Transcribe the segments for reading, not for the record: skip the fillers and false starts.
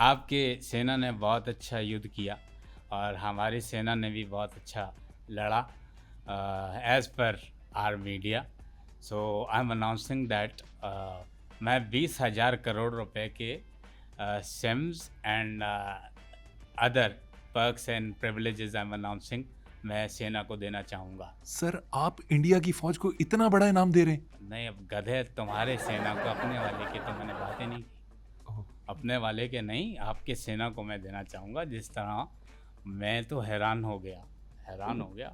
आपके सेना ने बहुत अच्छा युद्ध किया और हमारी सेना ने भी बहुत अच्छा लड़ा एज पर आर media. So I am announcing that मैं 20,000 करोड़ रुपए के सेम्स and other perks and privileges I am announcing मैं सेना को देना चाहूँगा। सर आप इंडिया की फौज को इतना बड़ा इनाम दे रहे हैं? नहीं, अब गधे तुम्हारे सेना को, अपने वाले की तो मैंने बात ही नहीं की। ओह, अपने वाले के नहीं, आपके सेना को मैं देना चाहूँगा। जिस तरह मैं तो हैरान हो गया, हैरान हो गया।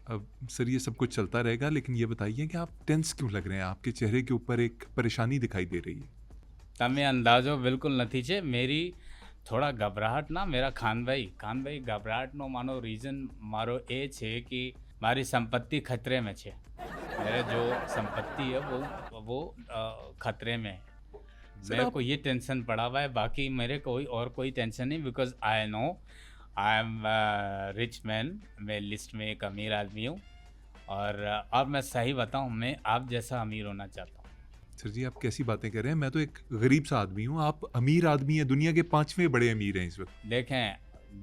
अब सर ये सब कुछ चलता रहेगा, लेकिन ये बताइए कि आप टेंस क्यों लग रहे हैं? आपके चेहरे के ऊपर एक परेशानी दिखाई दे रही है। તમે અંદાજો બિલકુલ નથી છે मेरी થોડા ગભરાહટ ના मेरा ખાન ભાઈ ગભરાહટનો મારો રીઝન મારો એ છે कि મારી સંપત્તિ ખતરે में છે। मेरे जो संपत्ति है वो खतरे में है। सर मेरे आप को ये टेंशन पड़ा हुआ है, बाकी मेरे कोई टेंशन नहीं, because I know I am rich man. मैं लिस्ट में एक अमीर आदमी हूँ और अब मैं सही बताऊँ, मैं आप जैसा अमीर होना चाहता हूँ। सर जी आप कैसी बातें कर रहे हैं? मैं तो एक गरीब सा आदमी हूँ, आप अमीर आदमी हैं, दुनिया के 5वें बड़े अमीर हैं इस वक्त। देखें,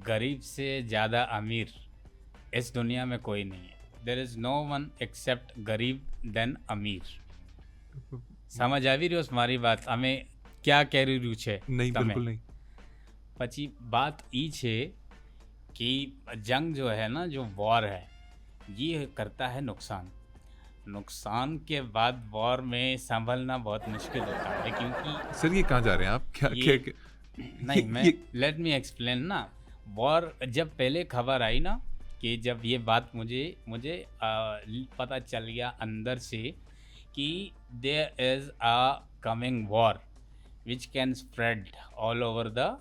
गरीब से ज़्यादा अमीर इस दुनिया में कोई नहीं है। There is no one except गरीब देन अमीर। समझ આવી રહ્યો છે મારી વાત? અમે ક્યાં કરી રહ્યું છે नहीं તમે? बिल्कुल नहीं। પછી बात ई છે कि जंग जो है ना, जो वॉर है, ये करता है नुकसान के बाद वॉर में संभलना बहुत मुश्किल होता है, क्योंकि सर ये कहाँ जा रहे हैं आप? क्या ये क्या नहीं, मैं ये लेट मी एक्सप्लेन ना। वॉर जब पहले खबर आई ना, कि जब ये बात मुझे मुझे पता चल गया अंदर से कि there is a coming war which can spread all over the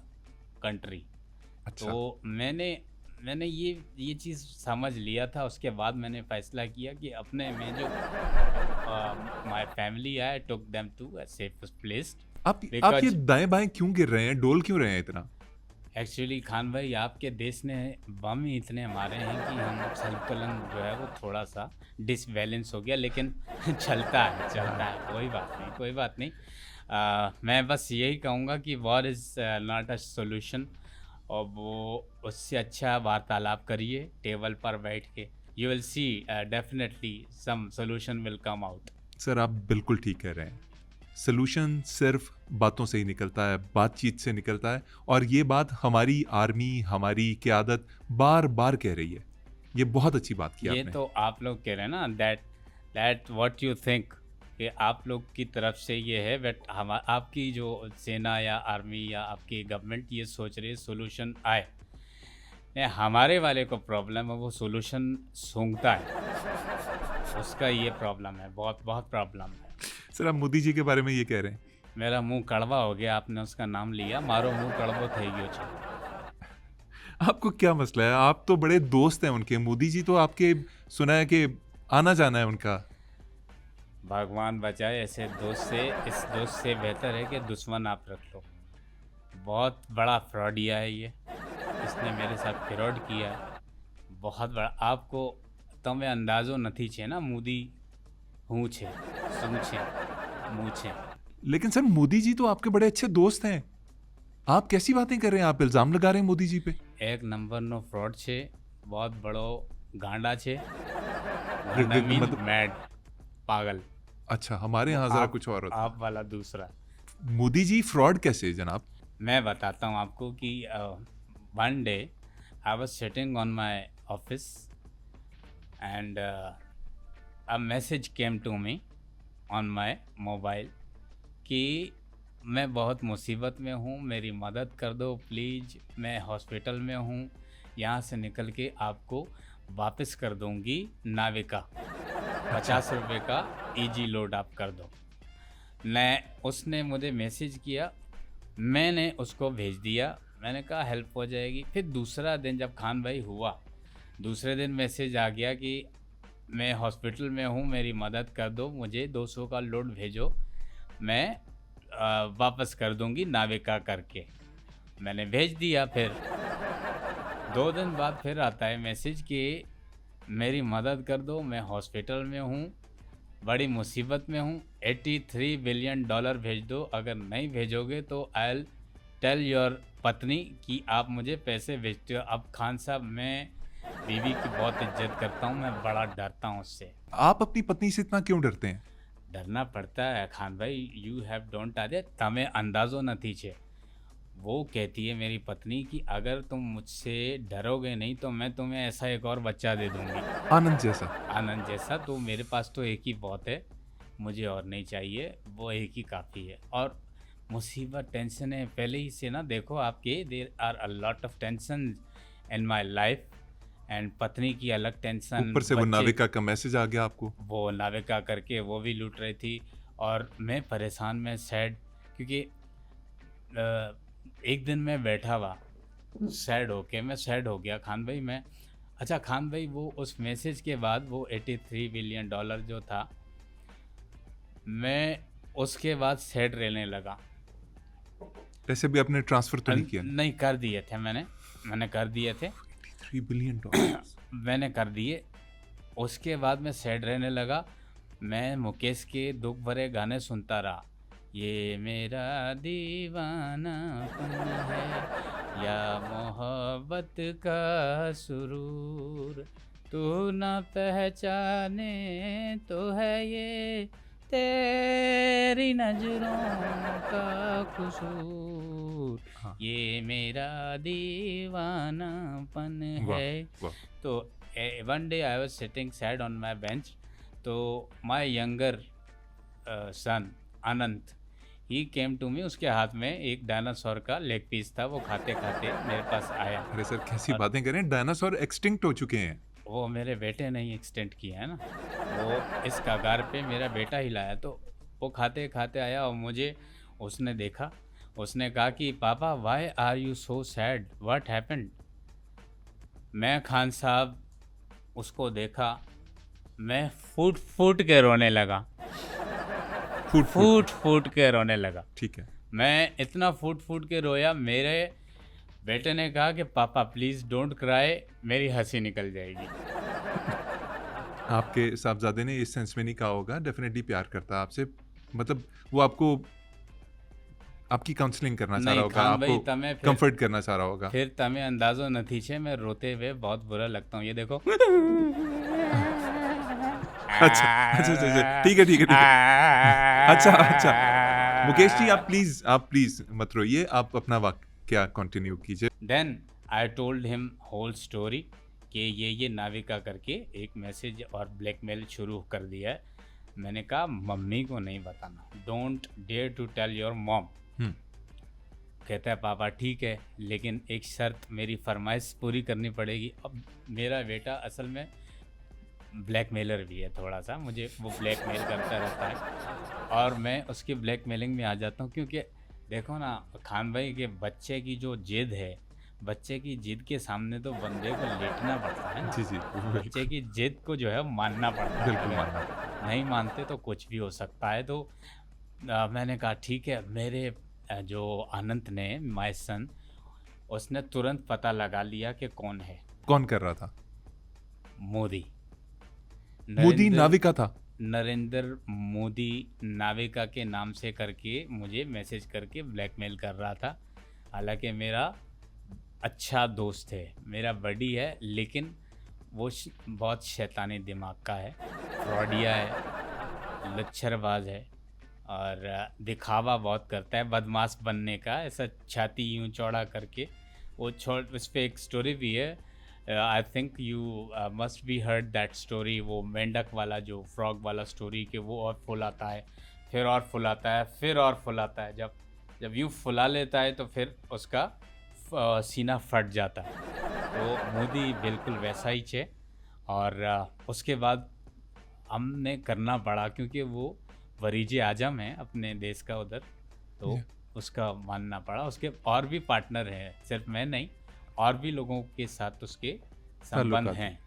country. अच्छा तो मैंने ये चीज़ समझ लिया था। उसके बाद मैंने फैसला किया कि अपने में जो my family I took them to a safe place. आप ये बिकॉज दाएं बाएं क्यों गिर रहे हैं? डोल क्यों रहे हैं इतना? एक्चुअली खान भाई, आपके देश ने बम ही इतने मारे हैं कि हम संतुलन जो है वो थोड़ा सा डिसबैलेंस हो गया, लेकिन चलता है, कोई बात नहीं। मैं बस यही कहूँगा कि war is not a solution, और वो उससे अच्छा वार्तालाप करिए टेबल पर बैठ के। You will see definitely some solution will come out. Sir आप बिल्कुल ठीक कह रहे हैं। सलूशन सिर्फ बातों से ही निकलता है, बातचीत से निकलता है, और ये बात हमारी आर्मी, हमारी क़यादत बार बार कह रही है। ये बहुत अच्छी बात की ये आपने। तो आप लोग कह रहे हैं ना, दैट व्हाट यू थिंक, कि आप लोग की तरफ से ये है, बट हम आपकी जो सेना या आर्मी या आपकी गवर्नमेंट ये सोच रही है सोल्यूशन आए। नहीं, हमारे वाले को प्रॉब्लम है, वो सोल्यूशन सूंघता है, उसका ये प्रॉब्लम है, बहुत बहुत प्रॉब्लम है। सर आप मोदी जी के बारे में ये कह रहे हैं? मेरा मुंह कड़वा हो गया, आपने उसका नाम लिया, मारो मुंह कड़वो થઈ ગયો છે। आपको क्या मसला है? आप तो बड़े दोस्त हैं उनके। मोदी जी तो आपके, सुना है कि आना जाना है उनका। भगवान बचाए ऐसे दोस्त से। इस दोस्त से बेहतर है कि दुश्मन आप रख लो। बहुत बड़ा फ्रॉडिया है ये, इसने मेरे साथ फ्रॉड किया है बहुत बड़ा। आपको તમે અંદાજો નથી છે ना, मोदी હું છે, શું છે, मुँह છે। लेकिन सर मोदी जी तो आपके बड़े अच्छे दोस्त हैं। आप कैसी बातें कर रहे हैं? आप इल्जाम लगा रहे हैं मोदी जी पे। एक नंबरનો फ्रॉड છે, बहुत बड़ो गांडा છે। ग- गांडा ग- मीन मतलब मैड, पागल। अच्छा, हमारे यहाँ जरा आप कुछ और होता आप वाला दूसरा। है। मोदी जी फ्रॉड कैसे जनाब? मैं बताता हूँ आपको कि one day I was sitting on my office and a message came to me on my mobile कि मैं बहुत मुसीबत में हूँ, मेरी मदद कर दो प्लीज़, मैं हॉस्पिटल में हूँ, यहाँ से निकल के आपको वापस कर दूँगी नाविका, 50 रुपये का इजी लोड आप कर दो। उसने मुझे मैसेज किया, मैंने उसको भेज दिया, मैंने कहा हेल्प हो जाएगी। फिर दूसरा दिन जब खान भाई हुआ, दूसरे दिन मैसेज आ गया कि मैं हॉस्पिटल में हूँ, मेरी मदद कर दो, मुझे 200 का लोड भेजो, मैं वापस कर दूंगी नाविका करके। मैंने भेज दिया। फिर 2 दिन बाद फिर आता है मैसेज कि मेरी मदद कर दो, मैं हॉस्पिटल में हूँ, बड़ी मुसीबत में हूँ, $83 बिलियन भेज दो, अगर नहीं भेजोगे तो आई विल टेल योर पत्नी कि आप मुझे पैसे भेजते हो। अब खान साहब, मैं बीवी की बहुत इज्जत करता हूँ, मैं बड़ा डरता हूँ उससे। आप अपनी पत्नी से इतना क्यों डरते हैं? डरना पड़ता है खान भाई, यू हैव डोंट आदे तमें अंदाज़ो નથી છે। वो कहती है मेरी पत्नी कि अगर तुम मुझसे डरोगे नहीं तो मैं तुम्हें ऐसा एक और बच्चा दे दूंगी, आनंद जैसा। आनंद जैसा। तो मेरे पास तो एक ही बहुत है, मुझे और नहीं चाहिए, वो एक ही काफ़ी है। और मुसीबत टेंशन है पहले ही से ना, देखो आपके there are a lot of tension in my life, and पत्नी की अलग टेंशन, ऊपर से वो बच्चे, नाविका का मैसेज आ गया आपको। वो नाविका करके वो भी लूट रही थी, और मैं परेशान, मैं सैड, क्योंकि एक दिन मैं बैठा हुआ सैड होके, मैं सैड हो गया खान भाई। मैं, अच्छा खान भाई, वो उस मैसेज के बाद वो $83 बिलियन जो था, मैं उसके बाद सैड रहने लगा। ऐसे भी आपने ट्रांसफर तो नहीं किया? नहीं, कर दिए थे मैंने कर दिए थे, $83 बिलियन। मैंने कर दिए। उसके बाद मैं सैड रहने लगा, मैं मुकेश के दुख भरे गाने सुनता रहा। ये मेरा दीवानापन है या मोहब्बत का सुरूर, तू ना पहचाने तो है ये तेरी नजरों का कसूर, हाँ। ये मेरा दीवानापन वाह, है। वाह। तो one day I was sitting sad on my bench, तो my younger son Anant, he came to me, उसके हाथ में एक डायनासोर का लेग पीस था, वो खाते खाते मेरे पास आया। अरे सर, कैसी और बातें करें, डायनासोर एक्सटिंक्ट हो चुके हैं। वो मेरे बेटे ने ही एक्सटेंड किया है ना, वो इस कगार पे मेरा बेटा ही लाया। तो वो खाते खाते आया और मुझे उसने देखा, उसने कहा कि पापा why are you so sad, what happened. मैं खान साहब उसको देखा, मैं फूट फूट के रोने लगा, फूट के रोने लगा। ठीक है। मैं इतना फूट फूट के रोया, मेरे बेटे ने कहा कि पापा प्लीज़ डोंट क्राई, मेरी हंसी निकल जाएगी। आपके साहबजादे ने इस सेंस में नहीं कहा होगा, डेफिनेटली प्यार करता है आपसे, मतलब वो आपको, आपकी काउंसलिंग करना चाह रहा होगा, खान भाई, आपको तमें कंफर्ट करना चाह रहा होगा। फिर तमें अंदाज़ो નથી છે, मैं रोते हुए बहुत बुरा लगता हूँ, ये देखो। अच्छा अच्छा अच्छा अच्छा, ठीक है ठीक है ठीक है। अच्छा अच्छा, मुकेश जी आप प्लीज मत रोइए, आप अपना वाक्य कंटिन्यू कीजिए। Then I told him whole story कि ये नाविका करके एक मैसेज और ब्लैकमेल शुरू कर दिया है। मैंने कहा मम्मी को नहीं बताना, don't dare to tell your mom. कहता है पापा ठीक है, लेकिन एक शर्त, मेरी फरमाइश पूरी करनी पड़ेगी। अब मेरा बेटा असल में ब्लैकमेलर भी है थोड़ा सा, मुझे वो ब्लैकमेल करता रहता है और मैं उसकी ब्लैकमेलिंग में आ जाता हूँ, क्योंकि देखो ना खान भाई के बच्चे की जो जिद है, बच्चे की जिद के सामने तो बंदे को लेटना पड़ता है ना। जी जी, बच्चे की जिद को जो है मानना पड़ता है, बिल्कुल अगर मानना। नहीं मानते तो कुछ भी हो सकता है। तो मैंने कहा ठीक है। मेरे जो अनंत ने, माय सन, उसने तुरंत पता लगा लिया कि कौन है। कौन कर रहा था? मोदी नाविका था। नरेंद्र मोदी नाविका के नाम से करके मुझे मैसेज करके ब्लैकमेल कर रहा था। हालांकि मेरा अच्छा दोस्त है, मेरा बडी है, लेकिन वो बहुत शैतानी दिमाग का है, फ्रॉडिया है, लच्छरबाज है और दिखावा बहुत करता है, बदमाश बनने का, ऐसा छाती यूं चौड़ा करके वो उस पर एक स्टोरी भी है। I think you must be heard that story, वो मेंढक वाला जो फ्रॉग वाला स्टोरी, कि वो और फुलाता है, फिर और फुलाता है, फिर और फुलाता है, जब यूँ फुला लेता है तो फिर उसका सीना फट जाता है। तो मोदी बिल्कुल वैसा ही है। और उसके बाद हमने करना पड़ा, क्योंकि वो वरीजे आजम है अपने देश का उधर, तो उसका मानना पड़ा। उसके और भी पार्टनर हैं, सिर्फ मैं नहीं, और भी लोगों के साथ उसके संबंध हैं।